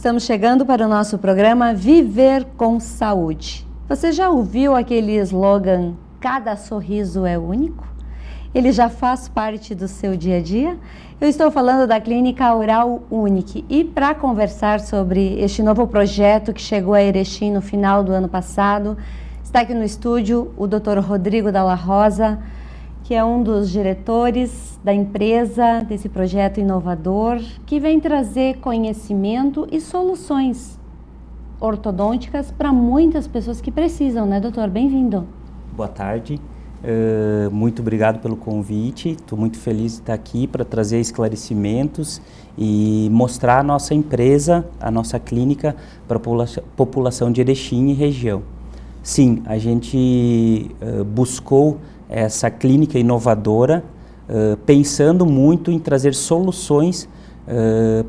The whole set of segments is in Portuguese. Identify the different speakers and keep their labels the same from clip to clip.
Speaker 1: estamos chegando para o nosso programa Viver com Saúde. Você já ouviu aquele slogan, cada sorriso é único? Ele já faz parte do seu dia a dia? Eu estou falando da Clínica Oral Unique e para conversar sobre este novo projeto que chegou a Erechim no final do ano passado, está aqui no estúdio o Dr. Rodrigo Dalla Rosa, que é um dos diretores da empresa, desse projeto inovador, que vem trazer conhecimento e soluções ortodônticas para muitas pessoas que precisam, né, doutor? Bem-vindo.
Speaker 2: Boa tarde, muito obrigado pelo convite, estou muito feliz de estar aqui para trazer esclarecimentos e mostrar a nossa empresa, a nossa clínica para a população de Erechim e região. Sim, a gente buscou essa clínica inovadora, pensando muito em trazer soluções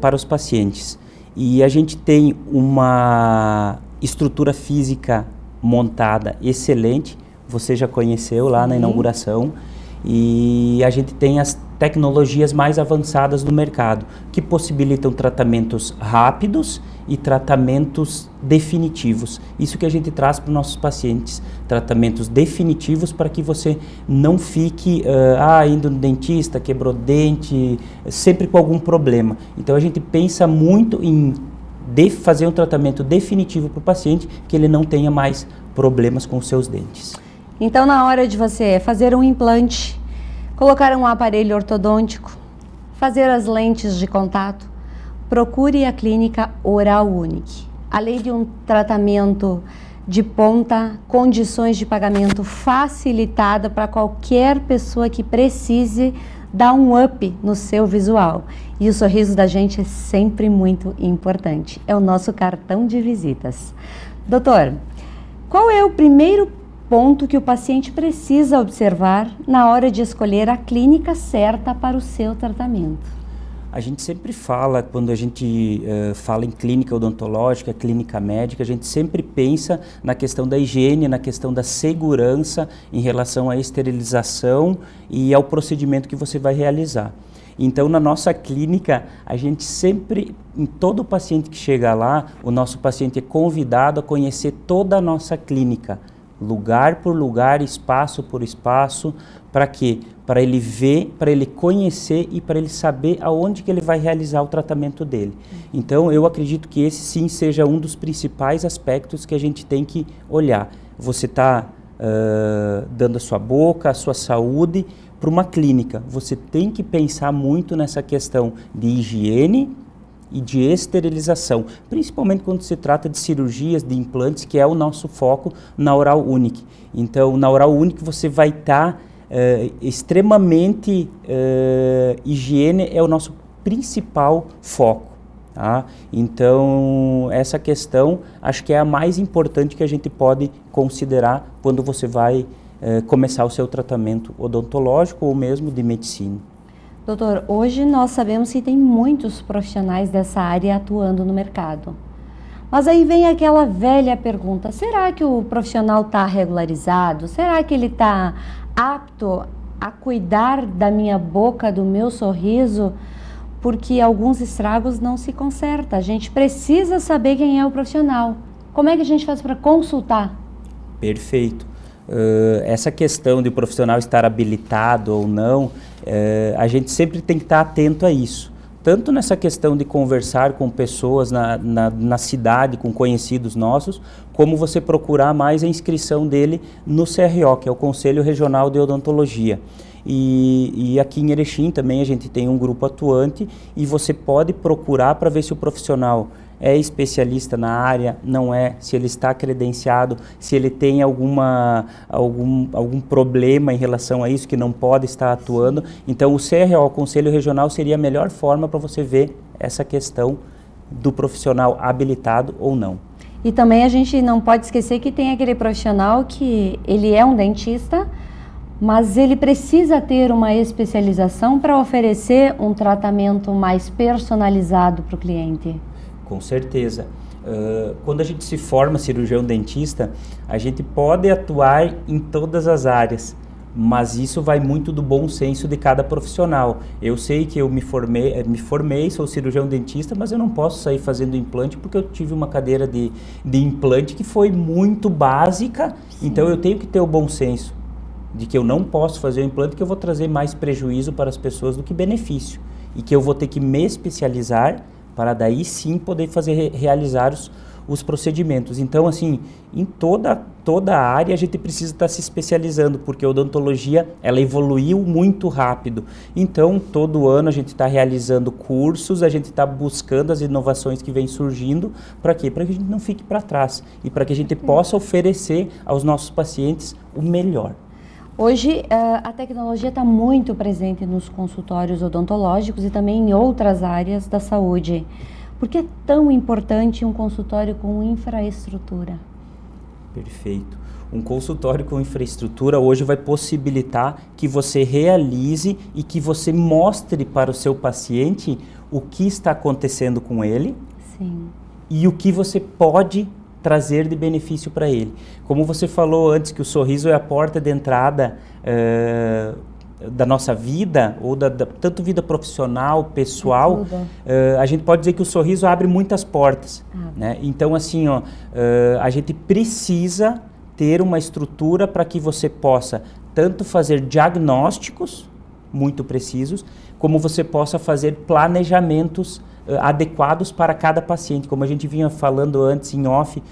Speaker 2: para os pacientes. E a gente tem uma estrutura física montada excelente, você já conheceu lá na inauguração, e a gente tem as tecnologias mais avançadas do mercado, que possibilitam tratamentos rápidos e tratamentos definitivos. Isso que a gente traz para os nossos pacientes, tratamentos definitivos para que você não fique indo no dentista, quebrou dente, sempre com algum problema. Então a gente pensa muito em fazer um tratamento definitivo para o paciente, que ele não tenha mais problemas com os seus dentes.
Speaker 1: Então, na hora de você fazer um implante, colocar um aparelho ortodôntico, fazer as lentes de contato, procure a Clínica Oral Unique. Além de um tratamento de ponta, condições de pagamento facilitada para qualquer pessoa que precise dar um up no seu visual. E o sorriso da gente é sempre muito importante. É o nosso cartão de visitas. Doutor, qual é o primeiro ponto que o paciente precisa observar na hora de escolher a clínica certa para o seu tratamento?
Speaker 2: A gente sempre fala, quando a gente fala em clínica odontológica, clínica médica, a gente sempre pensa na questão da higiene, na questão da segurança em relação à esterilização e ao procedimento que você vai realizar. Então, na nossa clínica, a gente sempre, em todo paciente que chega lá, o nosso paciente é convidado a conhecer toda a nossa clínica, lugar por lugar, espaço por espaço. Para quê? Para ele ver, para ele conhecer e para ele saber aonde que ele vai realizar o tratamento dele. Então, eu acredito que esse sim seja um dos principais aspectos que a gente tem que olhar. Você está dando a sua boca, a sua saúde para uma clínica. Você tem que pensar muito nessa questão de higiene e de esterilização, principalmente quando se trata de cirurgias, de implantes, que é o nosso foco na Oral Unique. Então, na Oral Unique você vai estar extremamente, higiene é o nosso principal foco. Tá? Então, essa questão acho que é a mais importante que a gente pode considerar quando você vai começar o seu tratamento odontológico ou mesmo de medicina.
Speaker 1: Doutor, hoje nós sabemos que tem muitos profissionais dessa área atuando no mercado. Mas aí vem aquela velha pergunta, será que o profissional está regularizado? Será que ele está apto a cuidar da minha boca, do meu sorriso? Porque alguns estragos não se consertam. A gente precisa saber quem é o profissional. Como é que a gente faz para consultar?
Speaker 2: Perfeito. Essa questão de o profissional estar habilitado ou não, a gente sempre tem que estar atento a isso. Tanto nessa questão de conversar com pessoas na cidade, com conhecidos nossos, como você procurar mais a inscrição dele no CRO, que é o Conselho Regional de Odontologia. E aqui em Erechim também a gente tem um grupo atuante e você pode procurar para ver se o profissional é especialista na área, não é, se ele está credenciado, se ele tem algum problema em relação a isso, que não pode estar atuando. Então o CRO, o Conselho Regional, seria a melhor forma para você ver essa questão do profissional habilitado ou não.
Speaker 1: E também a gente não pode esquecer que tem aquele profissional que ele é um dentista, mas ele precisa ter uma especialização para oferecer um tratamento mais personalizado para o cliente.
Speaker 2: Com certeza. Quando a gente se forma cirurgião dentista, a gente pode atuar em todas as áreas, mas isso vai muito do bom senso de cada profissional. Eu sei que eu me formei, sou cirurgião dentista, mas eu não posso sair fazendo implante porque eu tive uma cadeira de implante que foi muito básica. Sim. Então eu tenho que ter o bom senso de que eu não posso fazer o implante, que eu vou trazer mais prejuízo para as pessoas do que benefício, e que eu vou ter que me especializar para daí sim poder realizar os procedimentos. Então, assim, em toda a área a gente precisa estar se especializando, porque a odontologia, ela evoluiu muito rápido. Então, todo ano a gente está realizando cursos, a gente está buscando as inovações que vêm surgindo. Para quê? Para que a gente não fique para trás e para que a gente possa oferecer aos nossos pacientes o melhor.
Speaker 1: Hoje, a tecnologia está muito presente nos consultórios odontológicos e também em outras áreas da saúde. Por que é tão importante um consultório com infraestrutura?
Speaker 2: Perfeito. Um consultório com infraestrutura hoje vai possibilitar que você realize e que você mostre para o seu paciente o que está acontecendo com ele.
Speaker 1: Sim.
Speaker 2: E o que você pode trazer de benefício para ele. Como você falou antes, que o sorriso é a porta de entrada da nossa vida, ou tanto vida profissional, pessoal, a gente pode dizer que o sorriso abre muitas portas. Né? Então, assim, a gente precisa ter uma estrutura para que você possa tanto fazer diagnósticos muito precisos, como você possa fazer planejamentos adequados para cada paciente. Como a gente vinha falando antes em off,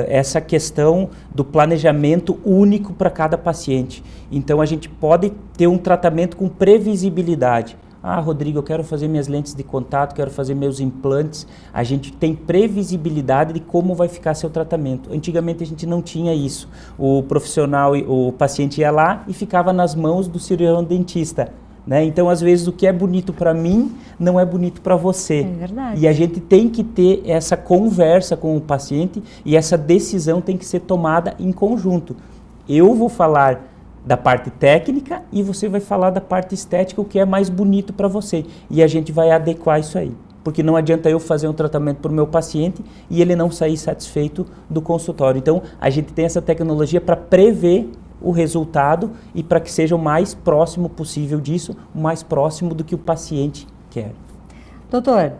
Speaker 2: essa questão do planejamento único para cada paciente. Então a gente pode ter um tratamento com previsibilidade. Ah, Rodrigo, eu quero fazer minhas lentes de contato, quero fazer meus implantes. A gente tem previsibilidade de como vai ficar seu tratamento. Antigamente a gente não tinha isso. O profissional, o paciente ia lá e ficava nas mãos do cirurgião dentista. Né? Então, às vezes, o que é bonito para mim não é bonito para você.
Speaker 1: É verdade.
Speaker 2: E a gente tem que ter essa conversa com o paciente e essa decisão tem que ser tomada em conjunto. Eu vou falar da parte técnica e você vai falar da parte estética, o que é mais bonito para você. E a gente vai adequar isso aí. Porque não adianta eu fazer um tratamento para o meu paciente e ele não sair satisfeito do consultório. Então, a gente tem essa tecnologia para prever o resultado e para que seja o mais próximo possível disso, o mais próximo do que o paciente quer.
Speaker 1: Doutor,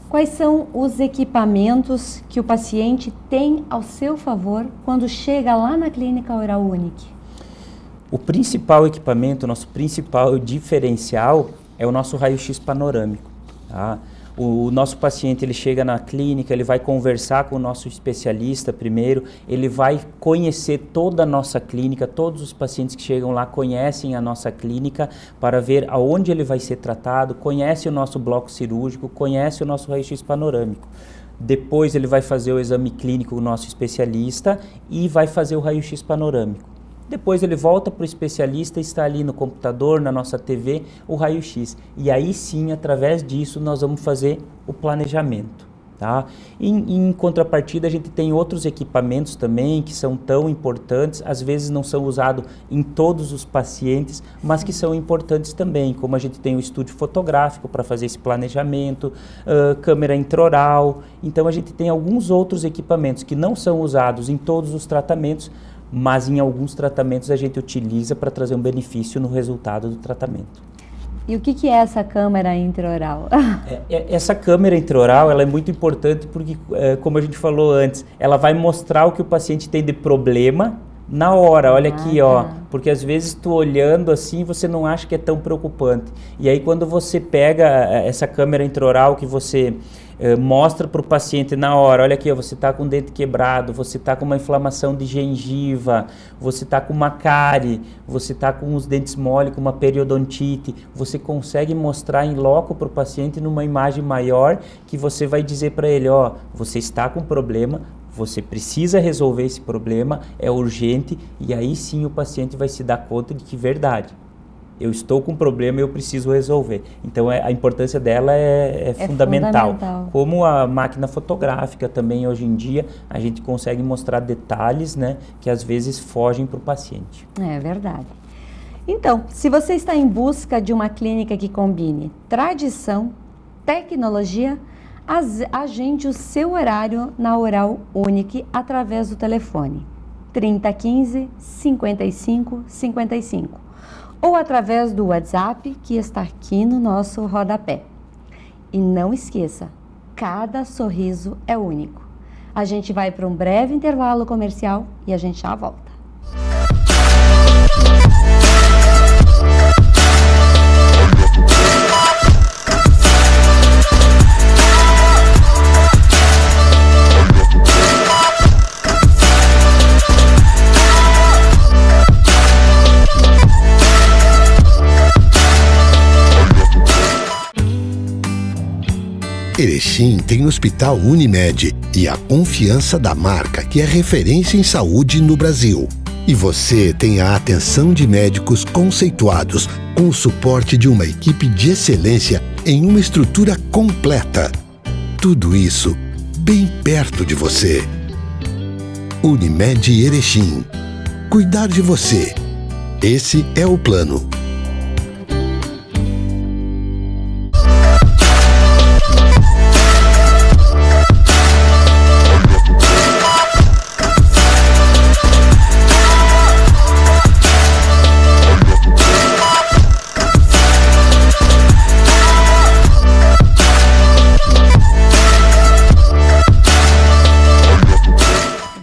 Speaker 1: quais são os equipamentos que o paciente tem ao seu favor quando chega lá na Clínica Oral Unique?
Speaker 2: O principal equipamento, o nosso principal diferencial é o nosso raio-x panorâmico. Tá? O nosso paciente, ele chega na clínica, ele vai conversar com o nosso especialista primeiro, ele vai conhecer toda a nossa clínica, todos os pacientes que chegam lá conhecem a nossa clínica para ver aonde ele vai ser tratado, conhece o nosso bloco cirúrgico, conhece o nosso raio-x panorâmico. Depois ele vai fazer o exame clínico com o nosso especialista e vai fazer o raio-x panorâmico. Depois ele volta para o especialista e está ali no computador, na nossa TV, o raio-x. E aí sim, através disso, nós vamos fazer o planejamento. Tá? Em contrapartida, a gente tem outros equipamentos também que são tão importantes, às vezes não são usados em todos os pacientes, mas que são importantes também, como a gente tem o estúdio fotográfico para fazer esse planejamento, câmera intraoral. Então a gente tem alguns outros equipamentos que não são usados em todos os tratamentos, mas em alguns tratamentos a gente utiliza para trazer um benefício no resultado do tratamento.
Speaker 1: E o que é essa câmera intraoral?
Speaker 2: Essa câmera intraoral, ela é muito importante porque, como a gente falou antes, ela vai mostrar o que o paciente tem de problema na hora. Olha aqui, ó, porque às vezes tu olhando assim, você não acha que é tão preocupante. E aí quando você pega essa câmera intraoral que você mostra para o paciente na hora, olha aqui, ó, você está com o dente quebrado, você está com uma inflamação de gengiva, você está com uma cárie, você está com os dentes mole, com uma periodontite, você consegue mostrar em loco para o paciente numa imagem maior que você vai dizer para ele, ó, você está com problema, você precisa resolver esse problema, é urgente, e aí sim o paciente vai se dar conta de que verdade. Eu estou com um problema e eu preciso resolver. Então a importância dela é fundamental. Como a máquina fotográfica também hoje em dia, a gente consegue mostrar detalhes, né, que às vezes fogem para o paciente.
Speaker 1: É verdade. Então, se você está em busca de uma clínica que combine tradição, tecnologia, agende o seu horário na Oral Unique através do telefone 3015 5555 ou através do WhatsApp que está aqui no nosso rodapé. E não esqueça, cada sorriso é único. A gente vai para um breve intervalo comercial e a gente já volta.
Speaker 3: Erechim tem o Hospital Unimed e a confiança da marca que é referência em saúde no Brasil. E você tem a atenção de médicos conceituados com o suporte de uma equipe de excelência em uma estrutura completa. Tudo isso bem perto de você. Unimed Erechim. Cuidar de você. Esse é o plano.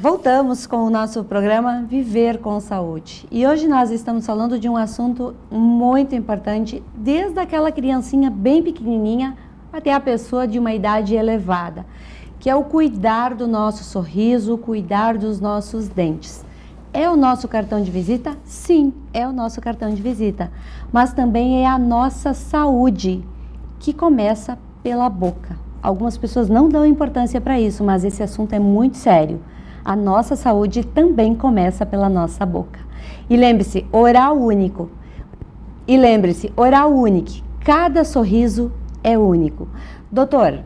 Speaker 1: Voltamos com o nosso programa Viver com Saúde. E hoje nós estamos falando de um assunto muito importante, desde aquela criancinha bem pequenininha até a pessoa de uma idade elevada, que é o cuidar do nosso sorriso, cuidar dos nossos dentes. É o nosso cartão de visita? Sim, é o nosso cartão de visita, mas também é a nossa saúde, que começa pela boca. Algumas pessoas não dão importância para isso, mas esse assunto é muito sério. A nossa saúde também começa pela nossa boca. E lembre-se, oral único. Cada sorriso é único. Doutor,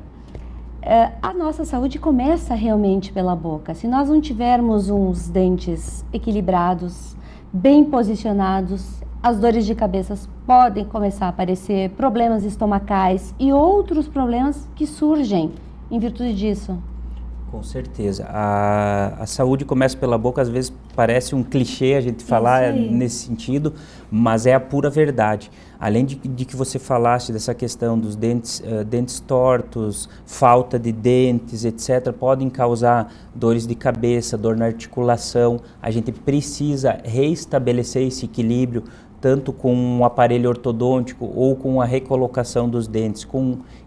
Speaker 1: a nossa saúde começa realmente pela boca. Se nós não tivermos uns dentes equilibrados, bem posicionados, as dores de cabeça podem começar a aparecer, problemas estomacais e outros problemas que surgem em virtude disso.
Speaker 2: Com certeza. A saúde começa pela boca, às vezes parece um clichê a gente falar nesse sentido, mas é a pura verdade. Além de que você falasse dessa questão dos dentes tortos, falta de dentes, etc., podem causar dores de cabeça, dor na articulação. A gente precisa reestabelecer esse equilíbrio, tanto com um aparelho ortodôntico ou com a recolocação dos dentes,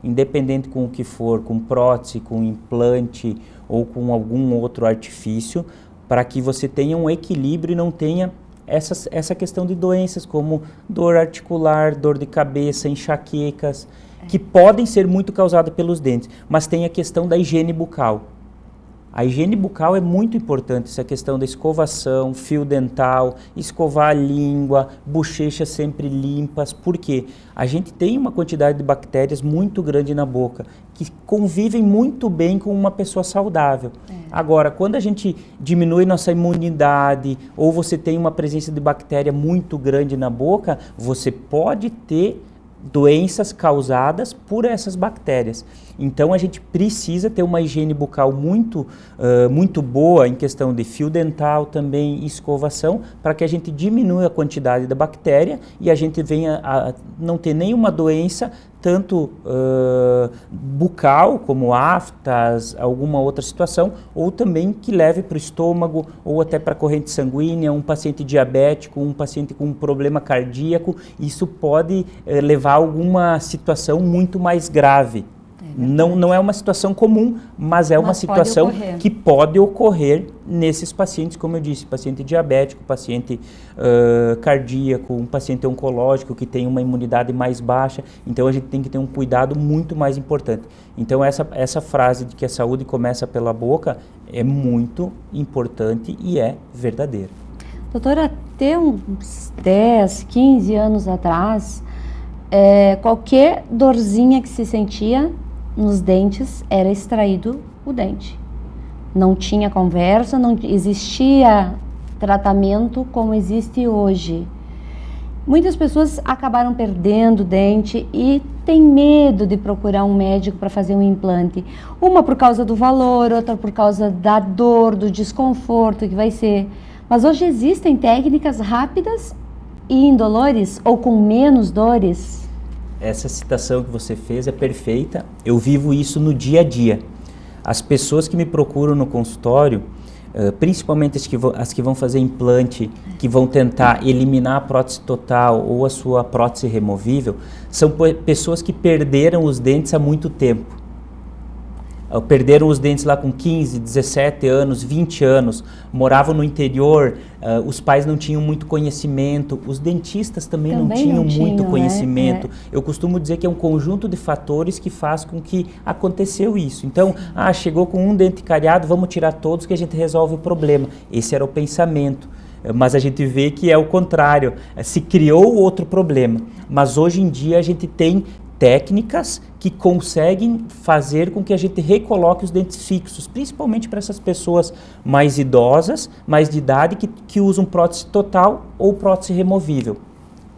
Speaker 2: independente com o que for, com prótese, com implante ou com algum outro artifício, para que você tenha um equilíbrio e não tenha essa questão de doenças como dor articular, dor de cabeça, enxaquecas, que podem ser muito causadas pelos dentes, mas tem a questão da higiene bucal. A higiene bucal é muito importante, essa questão da escovação, fio dental, escovar a língua, bochechas sempre limpas, porque a gente tem uma quantidade de bactérias muito grande na boca, que convivem muito bem com uma pessoa saudável. Agora, quando a gente diminui nossa imunidade, ou você tem uma presença de bactéria muito grande na boca, você pode ter doenças causadas por essas bactérias. Então a gente precisa ter uma higiene bucal muito boa em questão de fio dental também, escovação, para que a gente diminua a quantidade da bactéria e a gente venha a não ter nenhuma doença, tanto bucal, como aftas, alguma outra situação, ou também que leve para o estômago ou até para a corrente sanguínea, um paciente diabético, um paciente com um problema cardíaco, isso pode levar a alguma situação muito mais grave. Não é uma situação comum, mas é uma situação que pode ocorrer nesses pacientes, como eu disse, paciente diabético, paciente cardíaco, um paciente oncológico que tem uma imunidade mais baixa. Então a gente tem que ter um cuidado muito mais importante. Então essa frase de que a saúde começa pela boca é muito importante e é verdadeira.
Speaker 1: Doutora, até uns 10, 15 anos atrás, qualquer dorzinha que se sentia nos dentes era extraído o dente. Não tinha conversa, não existia tratamento como existe hoje. Muitas pessoas acabaram perdendo o dente e têm medo de procurar um médico para fazer um implante. Uma por causa do valor, outra por causa da dor, do desconforto que vai ser. Mas hoje existem técnicas rápidas e indolores ou com menos dores?
Speaker 2: Essa citação que você fez é perfeita. Eu vivo isso no dia a dia. As pessoas que me procuram no consultório, principalmente as que vão fazer implante, que vão tentar eliminar a prótese total ou a sua prótese removível, são pessoas que perderam os dentes há muito tempo. Perderam os dentes lá com 15, 17 anos, 20 anos, moravam no interior, os pais não tinham muito conhecimento, os dentistas também não tinham muito conhecimento.
Speaker 1: Né?
Speaker 2: Eu costumo dizer que é um conjunto de fatores que faz com que aconteceu isso. Então, chegou com um dente cariado, vamos tirar todos que a gente resolve o problema. Esse era o pensamento. Mas a gente vê que é o contrário, se criou outro problema. Mas hoje em dia a gente tem técnicas que conseguem fazer com que a gente recoloque os dentes fixos, principalmente para essas pessoas mais idosas, mais de idade, que usam prótese total ou prótese removível,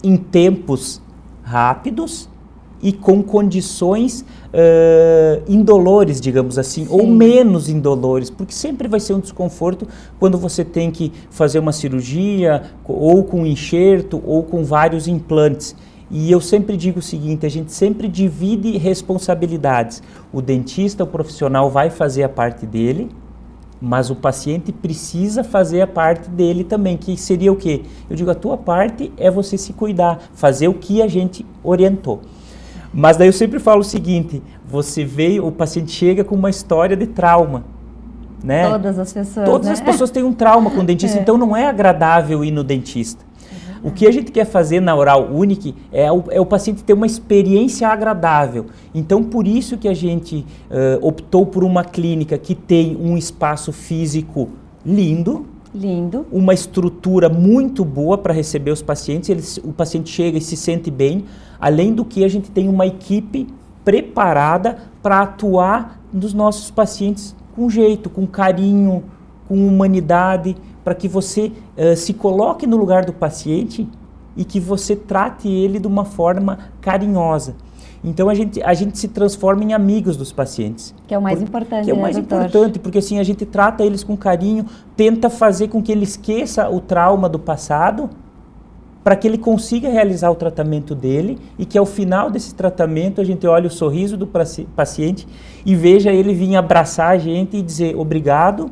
Speaker 2: em tempos rápidos e com condições indolores, digamos assim, ou menos indolores, porque sempre vai ser um desconforto quando você tem que fazer uma cirurgia, ou com enxerto, ou com vários implantes. E eu sempre digo o seguinte, a gente sempre divide responsabilidades. O dentista, o profissional vai fazer a parte dele, mas o paciente precisa fazer a parte dele também, que seria o quê? Eu digo, a tua parte é você se cuidar, fazer o que a gente orientou. Mas daí eu sempre falo o seguinte, o paciente chega com uma história de trauma, né?
Speaker 1: Todas as pessoas,
Speaker 2: Todas as pessoas têm um trauma com o dentista, então não é agradável ir no dentista. O que a gente quer fazer na Oral Unique é o paciente ter uma experiência agradável. Então, por isso que a gente optou por uma clínica que tem um espaço físico lindo, uma estrutura muito boa para receber os pacientes, o paciente chega e se sente bem, além do que a gente tem uma equipe preparada para atuar nos nossos pacientes com jeito, com carinho, com humanidade, para que você se coloque no lugar do paciente e que você trate ele de uma forma carinhosa. Então a gente se transforma em amigos dos pacientes.
Speaker 1: Que é o mais importante,
Speaker 2: que é o mais importante, porque assim a gente trata eles com carinho, tenta fazer com que ele esqueça o trauma do passado, para que ele consiga realizar o tratamento dele e que ao final desse tratamento a gente olhe o sorriso do paciente e veja ele vir abraçar a gente e dizer obrigado.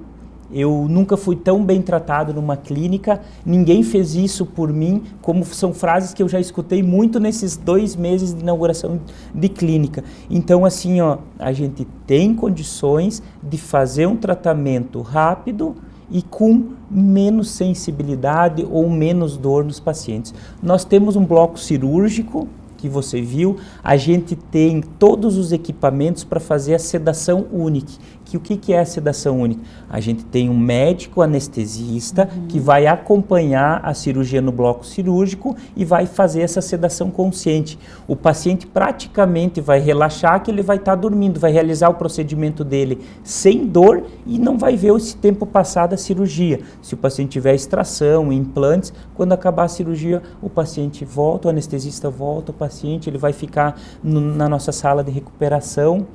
Speaker 2: Eu nunca fui tão bem tratado numa clínica, ninguém fez isso por mim, como são frases que eu já escutei muito nesses 2 meses de inauguração de clínica. Então, assim, a gente tem condições de fazer um tratamento rápido e com menos sensibilidade ou menos dor nos pacientes. Nós temos um bloco cirúrgico, que você viu, a gente tem todos os equipamentos para fazer a sedação única. O que é a sedação única? A gente tem um médico anestesista que vai acompanhar a cirurgia no bloco cirúrgico e vai fazer essa sedação consciente. O paciente praticamente vai relaxar que ele vai estar dormindo, vai realizar o procedimento dele sem dor e não vai ver esse tempo passar da cirurgia. Se o paciente tiver extração, implantes, quando acabar a cirurgia, o paciente volta, o anestesista volta, o paciente ele vai ficar na nossa sala de recuperação.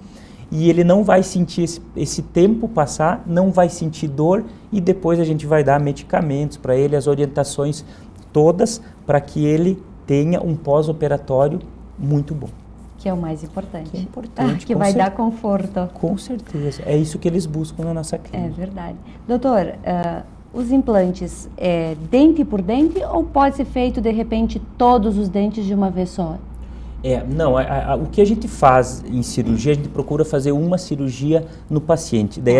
Speaker 2: E ele não vai sentir esse tempo passar, não vai sentir dor e depois a gente vai dar medicamentos para ele, as orientações todas para que ele tenha um pós-operatório muito bom.
Speaker 1: Que é o mais importante.
Speaker 2: Que é importante.
Speaker 1: Que vai dar conforto.
Speaker 2: Com certeza. É isso que eles buscam na nossa clínica.
Speaker 1: É verdade. Doutor, os implantes dente por dente ou pode ser feito de repente todos os dentes de uma vez só?
Speaker 2: Não, o que a gente faz em cirurgia, a gente procura fazer uma cirurgia no paciente. Daí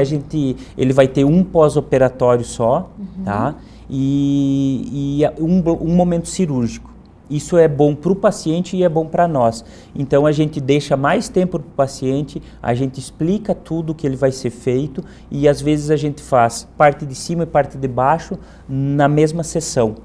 Speaker 2: ele vai ter um pós-operatório só, tá? E um momento cirúrgico. Isso é bom para o paciente e é bom para nós. Então a gente deixa mais tempo para o paciente, a gente explica tudo que ele vai ser feito e às vezes a gente faz parte de cima e parte de baixo na mesma sessão.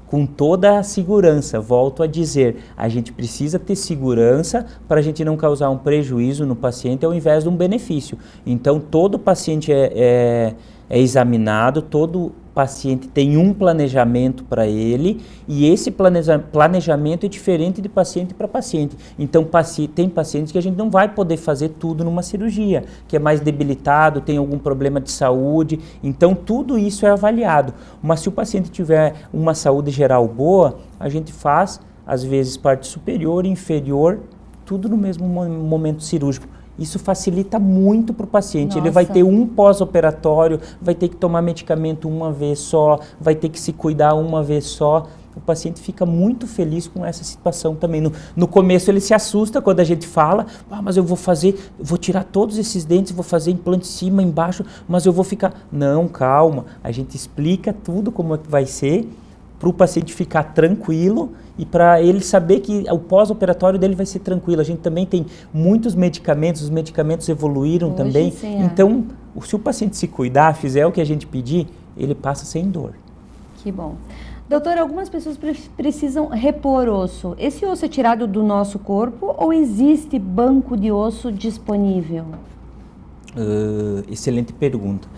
Speaker 2: Com toda a segurança, volto a dizer, a gente precisa ter segurança para a gente não causar um prejuízo no paciente ao invés de um benefício. Então, todo paciente é examinado, todo paciente tem um planejamento para ele e esse planejamento é diferente de paciente para paciente. Então, tem pacientes que a gente não vai poder fazer tudo numa cirurgia, que é mais debilitado, tem algum problema de saúde. Então, tudo isso é avaliado. Mas se o paciente tiver uma saúde geral boa, a gente faz, às vezes, parte superior e inferior, tudo no mesmo momento cirúrgico. Isso facilita muito para o paciente.
Speaker 1: Nossa.
Speaker 2: Ele vai ter um pós-operatório, vai ter que tomar medicamento uma vez só, vai ter que se cuidar uma vez só. O paciente fica muito feliz com essa situação também. No começo ele se assusta quando a gente fala, mas eu vou tirar todos esses dentes, vou fazer implante em cima, embaixo, mas eu vou ficar... Não, calma. A gente explica tudo como é que vai ser, para o paciente ficar tranquilo e para ele saber que o pós-operatório dele vai ser tranquilo. A gente também tem muitos medicamentos, os medicamentos evoluíram também.
Speaker 1: Sim,
Speaker 2: então, se o paciente se cuidar, fizer o que a gente pedir, ele passa sem dor.
Speaker 1: Que bom. Doutor, algumas pessoas precisam repor osso. Esse osso é tirado do nosso corpo ou existe banco de osso disponível?
Speaker 2: Excelente pergunta.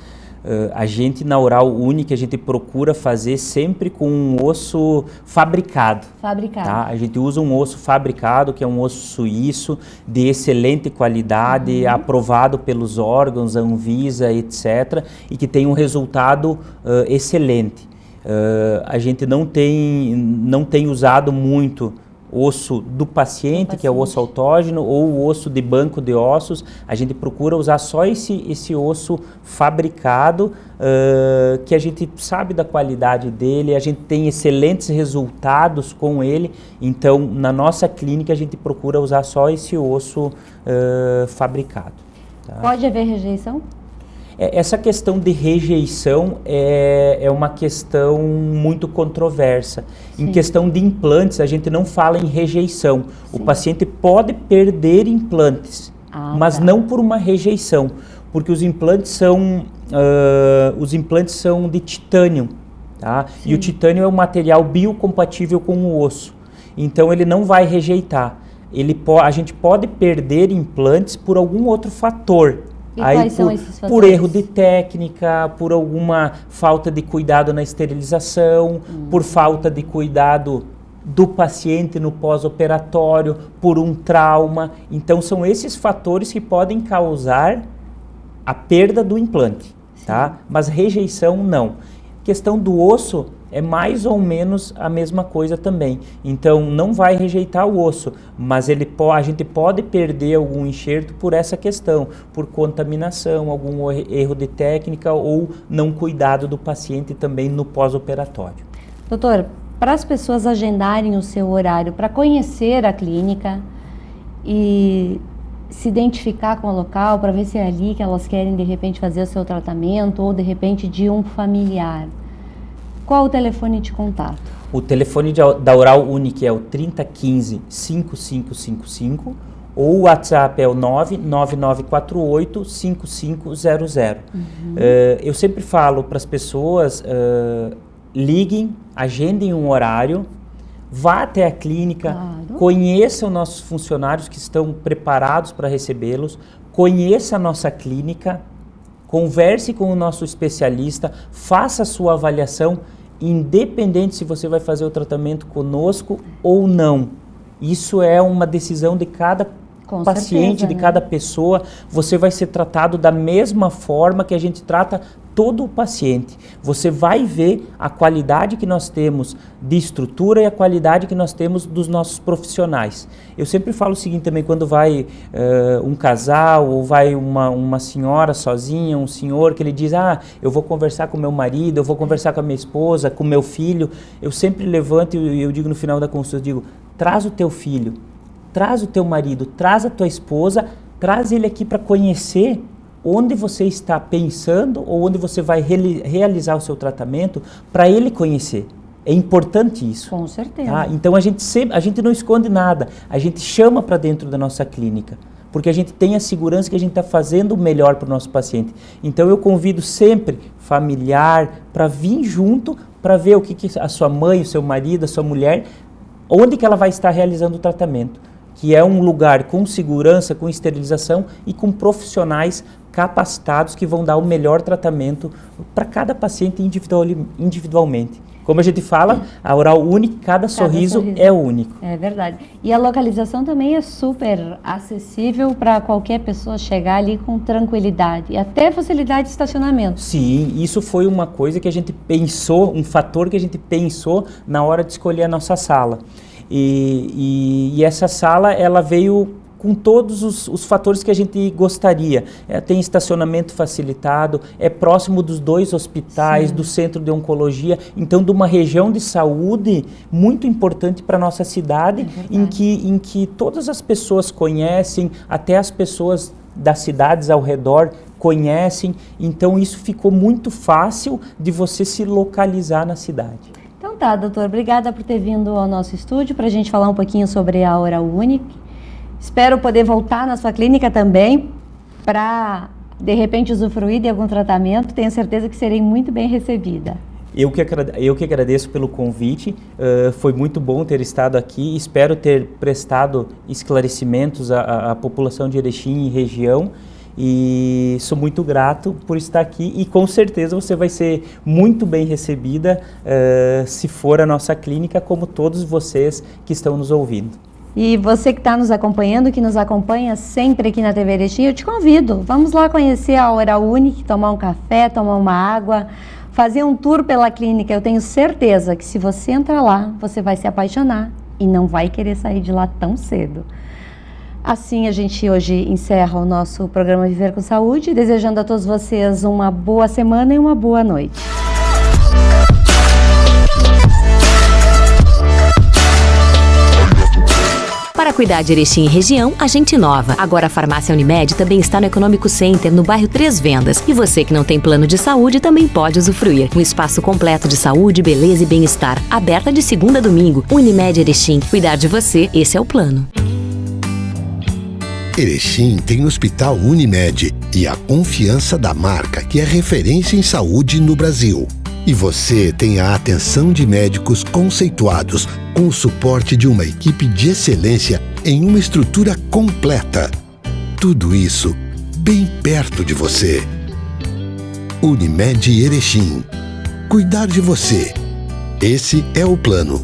Speaker 2: A gente na Oral Unique, a gente procura fazer sempre com um osso fabricado.
Speaker 1: Fabricado.
Speaker 2: Tá? A gente usa um osso fabricado, que é um osso suíço, de excelente qualidade, aprovado pelos órgãos, Anvisa, etc. E que tem um resultado excelente. A gente não tem usado muito osso do paciente, que é o osso autógeno, ou o osso de banco de ossos. A gente procura usar só esse osso fabricado, que a gente sabe da qualidade dele, a gente tem excelentes resultados com ele. Então, na nossa clínica, a gente procura usar só esse osso fabricado. Tá?
Speaker 1: Pode haver rejeição?
Speaker 2: Essa questão de rejeição é uma questão muito controversa. Sim. Em questão de implantes, a gente não fala em rejeição. Sim. O paciente pode perder implantes, mas não por uma rejeição, porque os implantes são de titânio, tá? E o titânio é um material biocompatível com o osso, então ele não vai rejeitar. A gente pode perder implantes por algum outro fator.
Speaker 1: E quais são esses fatores?
Speaker 2: Por erro de técnica, por alguma falta de cuidado na esterilização, por falta de cuidado do paciente no pós-operatório, por um trauma. Então, são esses fatores que podem causar a perda do implante, tá? Mas rejeição, não. Questão do osso é mais ou menos a mesma coisa também. Então, não vai rejeitar o osso, mas a gente pode perder algum enxerto por essa questão, por contaminação, algum erro de técnica ou não cuidado do paciente também no pós-operatório.
Speaker 1: Doutor, para as pessoas agendarem o seu horário para conhecer a clínica e se identificar com o local, para ver se é ali que elas querem de repente fazer o seu tratamento ou de repente de um familiar, qual o telefone de contato?
Speaker 2: O telefone da Oral Unique é o 3015-5555 ou o WhatsApp é o 99948-5500. Eu sempre falo para as pessoas, liguem, agendem um horário, vá até a clínica, conheça os nossos funcionários que estão preparados para recebê-los, conheça a nossa clínica, converse com o nosso especialista, faça a sua avaliação, independente se você vai fazer o tratamento conosco ou não. Isso é uma decisão de cada paciente, de cada pessoa. Você vai ser tratado da mesma forma que a gente trata todo o paciente. Você vai ver a qualidade que nós temos de estrutura e a qualidade que nós temos dos nossos profissionais. Eu sempre falo o seguinte também, quando vai um casal ou vai uma senhora sozinha, um senhor, que ele diz, eu vou conversar com meu marido, eu vou conversar com a minha esposa, com meu filho. Eu sempre levanto e eu digo no final da consulta, eu digo, traz o teu filho, traz o teu marido, traz a tua esposa, traz ele aqui para conhecer onde você está pensando ou onde você vai realizar o seu tratamento, para ele conhecer. É importante isso.
Speaker 1: Com certeza.
Speaker 2: Tá? Então a gente não esconde nada, a gente chama para dentro da nossa clínica, porque a gente tem a segurança que a gente está fazendo o melhor para o nosso paciente. Então eu convido sempre familiar para vir junto, para ver o que a sua mãe, o seu marido, a sua mulher, onde que ela vai estar realizando o tratamento. que é um lugar com segurança, com esterilização e com profissionais capacitados que vão dar o melhor tratamento para cada paciente individualmente. Como a gente fala, a Oral Unique, cada sorriso é único.
Speaker 1: É verdade. E a localização também é super acessível para qualquer pessoa chegar ali com tranquilidade e até facilidade de estacionamento.
Speaker 2: Sim, isso foi uma coisa que a gente pensou, um fator que a gente pensou na hora de escolher a nossa sala. E essa sala, ela veio com todos os fatores que a gente gostaria. Tem estacionamento facilitado, é próximo dos 2 hospitais, sim, do centro de oncologia, então de uma região de saúde muito importante para a nossa cidade, em que todas as pessoas conhecem, até as pessoas das cidades ao redor conhecem, então isso ficou muito fácil de você se localizar na cidade.
Speaker 1: Então tá, doutor, obrigada por ter vindo ao nosso estúdio para a gente falar um pouquinho sobre a Oral Unique. Espero poder voltar na sua clínica também para, de repente, usufruir de algum tratamento. Tenho certeza que serei muito bem recebida.
Speaker 2: Eu que agradeço pelo convite, foi muito bom ter estado aqui. Espero ter prestado esclarecimentos à população de Erechim e região. E sou muito grato por estar aqui e com certeza você vai ser muito bem recebida se for a nossa clínica, como todos vocês que estão nos ouvindo.
Speaker 1: E você que está nos acompanhando, que nos acompanha sempre aqui na TV Erechim, eu te convido. Vamos lá conhecer a Oral Unique, tomar um café, tomar uma água, fazer um tour pela clínica. Eu tenho certeza que se você entrar lá, você vai se apaixonar e não vai querer sair de lá tão cedo. Assim a gente hoje encerra o nosso programa Viver com Saúde, desejando a todos vocês uma boa semana e uma boa noite.
Speaker 4: Para cuidar de Erechim e região, a gente inova. Agora a Farmácia Unimed também está no Econômico Center, no bairro Três Vendas. E você que não tem plano de saúde também pode usufruir. Um espaço completo de saúde, beleza e bem-estar. Aberta de segunda a domingo. Unimed Erechim. Cuidar de você, esse é o plano.
Speaker 3: Erechim tem o Hospital Unimed e a confiança da marca que é referência em saúde no Brasil. E você tem a atenção de médicos conceituados, com o suporte de uma equipe de excelência em uma estrutura completa. Tudo isso bem perto de você. Unimed Erechim. Cuidar de você. Esse é o plano.